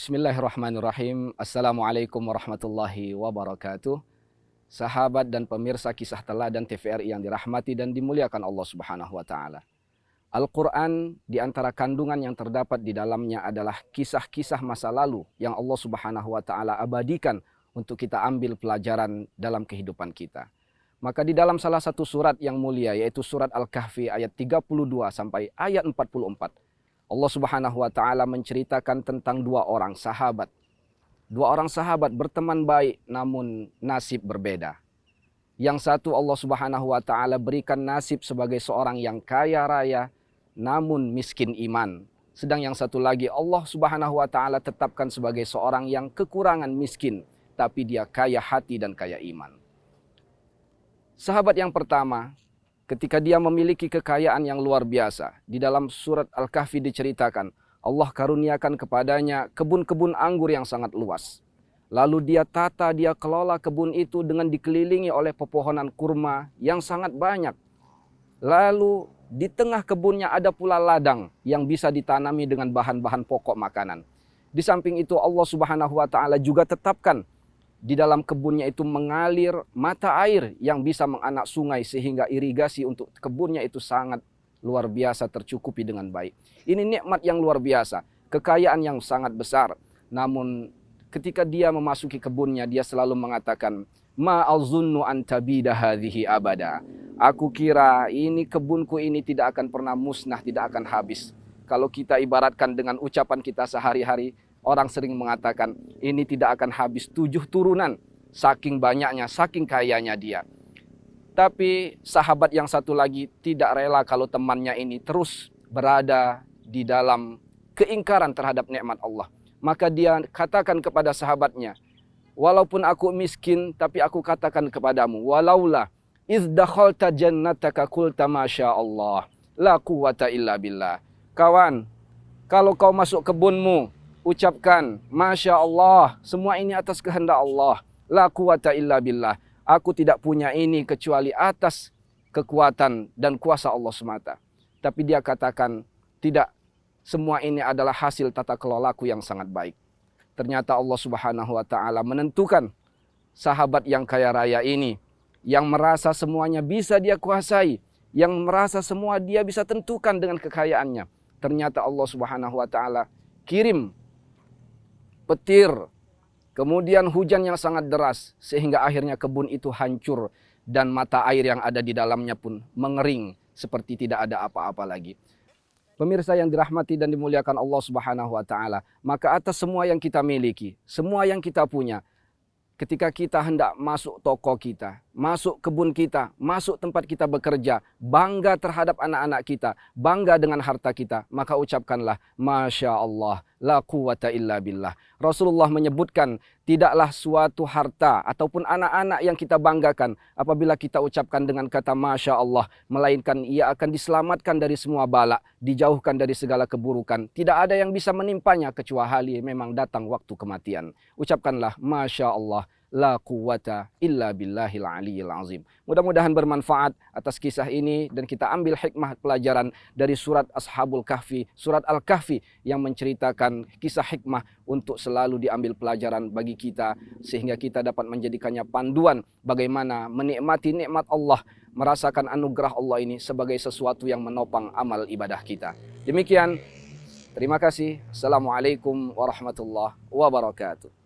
Bismillahirrahmanirrahim. Assalamualaikum warahmatullahi wabarakatuh. Sahabat dan pemirsa kisah teladan TVRI yang dirahmati dan dimuliakan Allah Subhanahu wa taala. Al-Qur'an di antara kandungan yang terdapat di dalamnya adalah kisah-kisah masa lalu yang Allah Subhanahu wa taala abadikan untuk kita ambil pelajaran dalam kehidupan kita. Maka di dalam salah satu surat yang mulia yaitu surat Al-Kahfi ayat 32 sampai ayat 44. Allah Subhanahu wa taala menceritakan tentang dua orang sahabat. Dua orang sahabat berteman baik namun nasib berbeda. Yang satu Allah Subhanahu wa taala berikan nasib sebagai seorang yang kaya raya namun miskin iman. Sedang yang satu lagi Allah Subhanahu wa taala tetapkan sebagai seorang yang kekurangan miskin tapi dia kaya hati dan kaya iman. Sahabat yang pertama, ketika dia memiliki kekayaan yang luar biasa, di dalam surat Al-Kahfi diceritakan, Allah karuniakan kepadanya kebun-kebun anggur yang sangat luas. Lalu dia tata, dia kelola kebun itu dengan dikelilingi oleh pepohonan kurma yang sangat banyak. Lalu di tengah kebunnya ada pula ladang yang bisa ditanami dengan bahan-bahan pokok makanan. Di samping itu Allah Subhanahu wa taala juga tetapkan di dalam kebunnya itu mengalir mata air yang bisa menganak sungai sehingga irigasi untuk kebunnya itu sangat luar biasa tercukupi dengan baik. Ini nikmat yang luar biasa, kekayaan yang sangat besar. Namun ketika dia memasuki kebunnya dia selalu mengatakan, "Ma azunnu an tabida hadhihi abada." Aku kira ini kebunku ini tidak akan pernah musnah, tidak akan habis. Kalau kita ibaratkan dengan ucapan kita sehari-hari, orang sering mengatakan ini tidak akan habis 7 turunan. Saking banyaknya, saking kayanya dia. Tapi sahabat yang satu lagi tidak rela kalau temannya ini terus berada di dalam keingkaran terhadap nikmat Allah. Maka dia katakan kepada sahabatnya, "Walaupun aku miskin, tapi aku katakan kepadamu, walaula iz dakhalta jannataka qulta masya Allah, la quwata illa billah." Kawan, kalau kau masuk kebunmu, ucapkan, Masya Allah, semua ini atas kehendak Allah. La quwata illa billah. Aku tidak punya ini kecuali atas kekuatan dan kuasa Allah semata. Tapi dia katakan, tidak, semua ini adalah hasil tata kelolaku yang sangat baik. Ternyata Allah Subhanahu wa taala menentukan sahabat yang kaya raya ini, yang merasa semuanya bisa dia kuasai, yang merasa semua dia bisa tentukan dengan kekayaannya. Ternyata Allah Subhanahu wa taala kirim petir, kemudian hujan yang sangat deras, sehingga akhirnya kebun itu hancur dan mata air yang ada di dalamnya pun mengering seperti tidak ada apa-apa lagi. Pemirsa yang dirahmati dan dimuliakan Allah Subhanahu wa taala, maka atas semua yang kita miliki, semua yang kita punya, ketika kita hendak masuk toko kita, masuk kebun kita, masuk tempat kita bekerja, bangga terhadap anak-anak kita, bangga dengan harta kita, maka ucapkanlah, Masya Allah, la quwata illa billah. Rasulullah menyebutkan, tidaklah suatu harta ataupun anak-anak yang kita banggakan apabila kita ucapkan dengan kata Masya Allah, melainkan ia akan diselamatkan dari semua bala, dijauhkan dari segala keburukan. Tidak ada yang bisa menimpanya kecuali memang datang waktu kematian. Ucapkanlah Masya Allah, la quwata illa billahil aliyyil azim. Mudah-mudahan bermanfaat atas kisah ini dan kita ambil hikmah pelajaran dari surat Ashabul Kahfi, surat Al-Kahfi yang menceritakan kisah hikmah untuk selalu diambil pelajaran bagi kita sehingga kita dapat menjadikannya panduan bagaimana menikmati nikmat Allah, merasakan anugerah Allah ini sebagai sesuatu yang menopang amal ibadah kita. Demikian, terima kasih. Assalamualaikum warahmatullahi wabarakatuh.